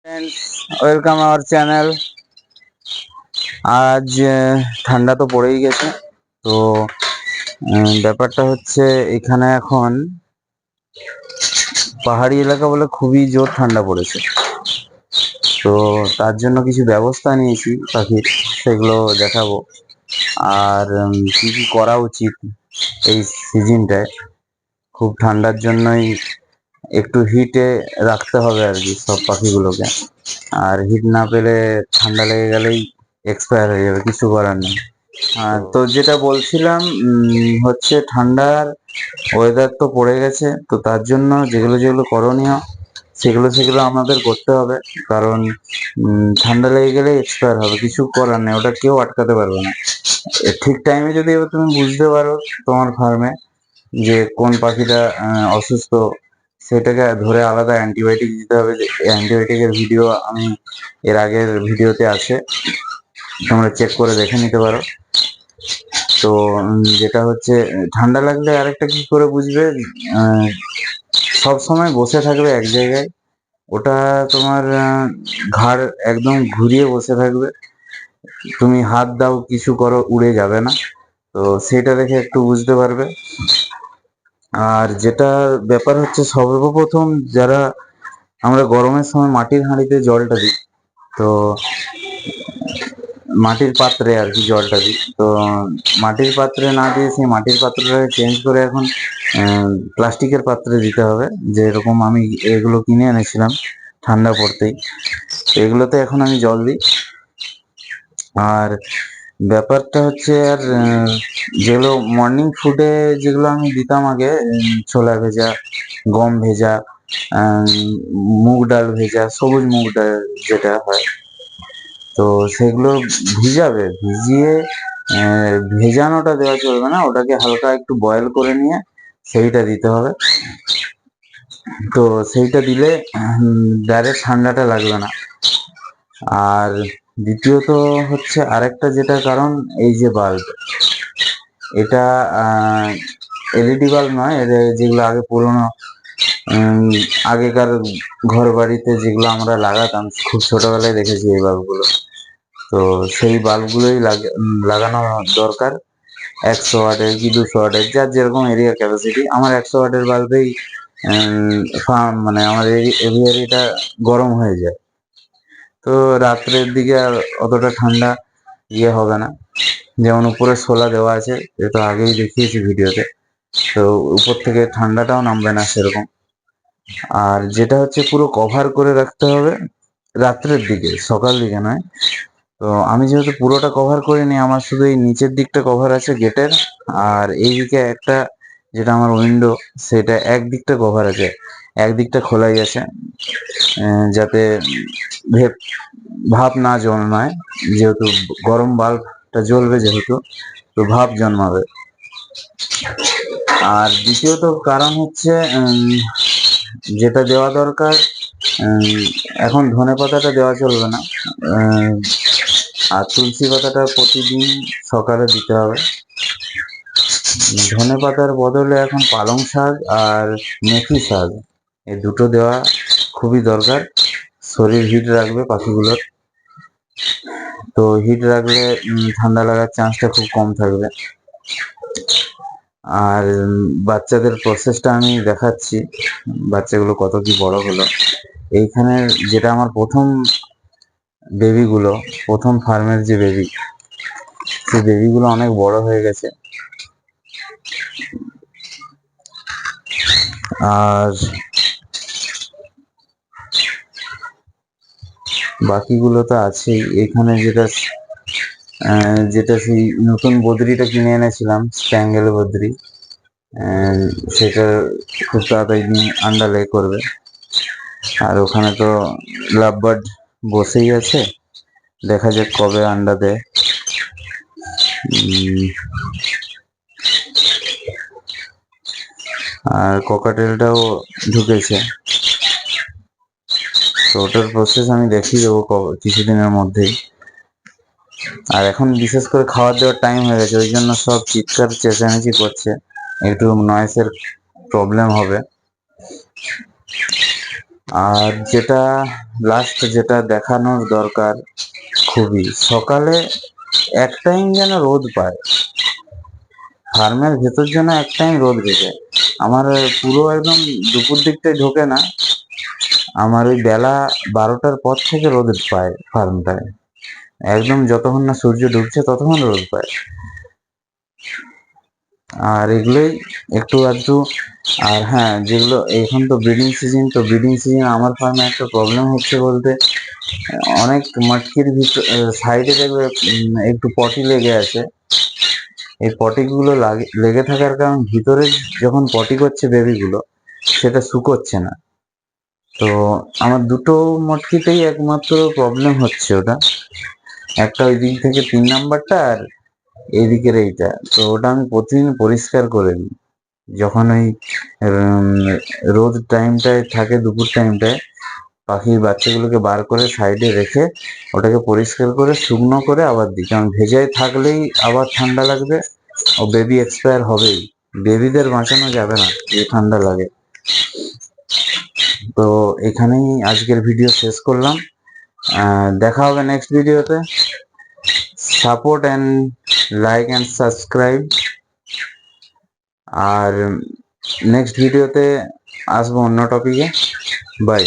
Friends, welcome our channel. আজ ঠান্ডা তো পড়েই গেছে। তো ব্যাপারটা হচ্ছে এখানে এখন পাহাড়ি এলাকা বলে খুবই জোর ঠান্ডা পড়েছে। তো তার জন্য কিছু ব্যবস্থা নিয়েছি পাখির, সেগুলো দেখাবো। আর কি কি করা উচিত এই সিজনটায়। খুব ঠান্ডার জন্যই একটু হিটে রাখতে হবে আর কি সব পাখিগুলোকে। আর হিট না পেলে ঠান্ডা লেগে গেলেই এক্সপায়ার হয়ে যাবে, কিছু করার নেই। তো যেটা বলছিলাম, হচ্ছে ঠান্ডার ওয়েদার তো পড়ে গেছে, তো তার জন্য যেগুলো যেগুলো করণীয় সেগুলো আমাদের করতে হবে। কারণ ঠান্ডা লেগে গেলে এক্সপায়ার হবে, কিছু করার নেই, ওটা কেউ আটকাতে পারবে না। ঠিক টাইমে যদি এবার তুমি বুঝতে পারো তোমার ফার্মে যে কোন পাখিটা অসুস্থ, সেটাকে ধরে আলাদা অ্যান্টিবায়োটিক দিতে হবে। যে অ্যান্টিবায়োটিকের ভিডিও আমি এর আগের ভিডিওতে আছে, তোমরা চেক করে দেখে নিতে পারো। তো যেটা হচ্ছে ঠান্ডা লাগলে আরেকটা কি করে বুঝবে, সব সময় বসে থাকবে এক জায়গায়, ওটা তোমার ঘাড় একদম ঘুরিয়ে বসে থাকবে, তুমি হাত দাও কিছু করো উড়ে যাবে না। তো সেটা দেখে একটু বুঝতে পারবে। আর যেটা ব্যাপার হচ্ছে, সর্বপ্রথম যারা আমরা গরমের সময় মাটির হাঁড়িতে জলটা দিই, তো মাটির পাত্রে আর কি জলটা দিই, তো মাটির পাত্রে না দিয়ে সেই মাটির পাত্রটাকে চেঞ্জ করে এখন প্লাস্টিকের পাত্রে দিতে হবে। যে এরকম আমি এগুলো কিনে এনেছিলাম ঠান্ডা পড়তেই, তো এগুলোতে এখন আমি জল দিই। আর ব্যাপারটা হচ্ছে, আর যেগুলো মর্নিং ফুডে যেগুলো আমি দিতাম আগে, ছোলা ভেজা, গম ভেজা, মুগ ডাল ভেজা, সবুজ মুগ ডাল যেটা হয়, তো সেগুলো ভিজাবে, ভিজিয়ে ভেজানোটা দেওয়া চলবে না, ওটাকে হালকা একটু বয়েল করে নিয়ে সেইটা দিতে হবে। তো সেইটা দিলে ডাইরেক্ট ঠান্ডাটা লাগবে না। আর দ্বিতীয়ত হচ্ছে আরেকটা যেটা কারণ, এই যে বাল্ব, এটা এলইডি বাল্ব নয়, যেগুলো আগে পুরোনো আগেকার ঘর বাড়িতে যেগুলো আমরা লাগাতাম, খুব ছোটবেলায় দেখেছি এই বাল্বগুলো। তো সেই বাল্বগুলোই লাগানো দরকার। 100 ওয়াটের কি 200 ওয়াটের, যার যেরকম এরিয়া ক্যাপাসিটি। আমার 100 ওয়াটের বাল্বেই মানে আমার এরিয়াটা গরম হয়ে যায়। তো রাত্রের দিকে আর অতটা ঠান্ডা হবে না। যেমন উপরে শোলা দেওয়া আছে, এটা আগেই দেখিয়েছি ভিডিওতে, তো উপর থেকে ঠান্ডাটাও নামবে না সেরকম। আর যেটা হচ্ছে পুরো কভার করে রাখতে হবে রাত্রের দিকে, সকাল দিকে নয়। তো আমি যেহেতু পুরোটা কভার করিনি, আমার শুধু এই নিচের দিকটা কভার আছে গেটের, আর এই দিকে একটা যেটা আমার উইন্ডো, সেটা একদিকটা কভার আছে, একদিকটা খোলাই আছে, যাতে ভাপ না জন্মায়। যেহেতু গরম বাল্বটা জ্বলবে যেহেতু, তো ভাপ জন্মাবে। আর দ্বিতীয়ত কারণ হচ্ছে, যেটা দেওয়া দরকার, এখন ধনে পাতাটা দেওয়া চলবে না, আর তুলসী পাতাটা প্রতিদিন সকালে দিতে হবে। ধনে পাতার বদলে এখন পালং শাক আর মেথি শাক, এই দুটো দেওয়া খুবই দরকার। শরীর হিট রাখবে পাখিগুলোর, তো হিট রাখলে ঠান্ডা লাগার চান্সটা খুব কম থাকবে। আর বাচ্চাদের প্রসেসটা আমি দেখাচ্ছি, বাচ্চাগুলো কত কি বড় হলো। এইখানে যেটা আমার প্রথম বেবিগুলো, প্রথম ফার্মের যে বেবি, সেই বেবিগুলো অনেক বড় হয়ে গেছে। আর বাকিগুলো তো আছেই। এখানে যেটা সেই নতুন বদ্রিটা কিনে এনেছিলাম, স্প্যাঙ্গেল বদ্রি, সেটা খুব তাড়াতাড়ি আন্ডা লে করবে। আর ওখানে তো লাভবার্ড বসেই আছে, দেখা যাক কবে আন্ডা দেয়। আর ককাটেলটাও ঢুকেছে, তো ওটার প্রসেস আমি দেখিয়ে দেবো কিছুদিনের মধ্যেই। আর এখন বিশেষ করে খাবার দেওয়ার টাইম হয়ে গেছে, ওই জন্য সব চিৎকার চেঁচামেচি করছে, একটু নয়েসের প্রবলেম হবে। আর যেটা লাস্ট যেটা দেখানোর দরকার, খুবই সকালে এক টাইম যেন রোদ পায়, ফার্মের ভেতর যেন এক টাইম রোদ ঢোকে। আমার পুরো একদম দুপুর দিকটায় ঢোকে না, আমার ওই বেলা 12টার পর থেকে রোদ পায় ফার্মটায়, একদম যতক্ষণ না সূর্য ডুবছে ততক্ষণ রোদ পায়। আর এগুলোই একটু আধটু। আর হ্যাঁ, যেগুলো এখন তো ব্রিডিং সিজন, তো ব্রিডিং সিজন আমার ফার্মে একটা প্রবলেম হচ্ছে বলতে, অনেক মটকির ভিতর সাইডে দেখবে একটু পটি লেগে আছে। এই পটিগুলো লেগে থাকার কারণ ভিতরে যখন পটি করছে বেবিগুলো, সেটা শুকোচ্ছে না। তো আমার দুটো মটকিতেই একমাত্র প্রবলেম হচ্ছে ওটা, একটা ওই দিক থেকে 3 নাম্বারটা, আর এইদিকের এইটা। তো ওটা আমি প্রতিদিন পরিষ্কার করে দিই যখন ওই রোদ টাইমটায় থাকে, দুপুর টাইমটায় পাখির বাচ্চাগুলোকে বার করে সাইডে রেখে ওটাকে পরিষ্কার করে শুকনো করে আবার দিই, কারণ ভেজায় থাকলেই আবার ঠান্ডা লাগবে, ও বেবি এক্সপায়ার হবেই। বেবিদের বাঁচানো যাবে না যদি ঠান্ডা লাগে। তো এখানেই আজকের ভিডিও শেষ করলাম, দেখা হবে নেক্সট ভিডিওতে। Support and like and subscribe. আর নেক্সট ভিডিওতে আসবো অন্য টপিকে। বাই।